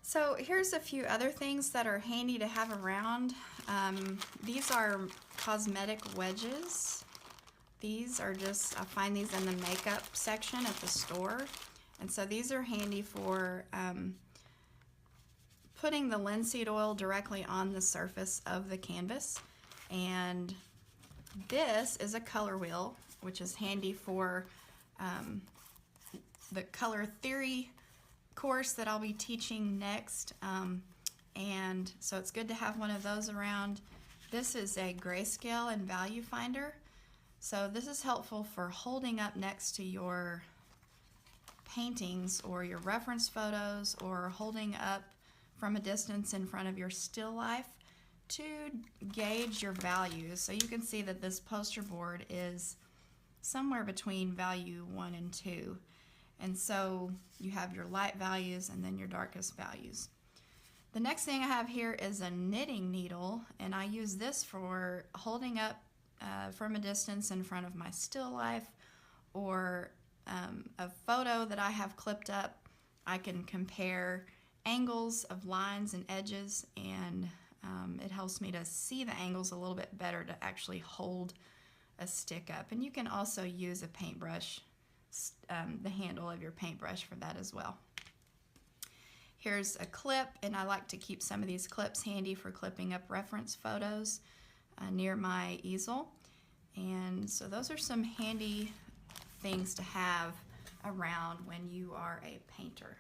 So here's a few other things that are handy to have around. These are cosmetic wedges. These are just, I find these in the makeup section at the store. And so these are handy for putting the linseed oil directly on the surface of the canvas. And this is a color wheel, which is handy for the color theory course that I'll be teaching next. And so it's good to have one of those around. This is a grayscale and value finder. So this is helpful for holding up next to your paintings or your reference photos, or holding up from a distance in front of your still life to gauge your values. So you can see that this poster board is somewhere between value 1 and 2. And so you have your light values and then your darkest values. The next thing I have here is a knitting needle, and I use this for holding up from a distance in front of my still life, or a photo that I have clipped up. I can compare angles of lines and edges, and it helps me to see the angles a little bit better to actually hold a stick up. And you can also use a paintbrush, the handle of your paintbrush for that as well. Here's a clip, and I like to keep some of these clips handy for clipping up reference photos near my easel. And so those are some handy things to have around when you are a painter.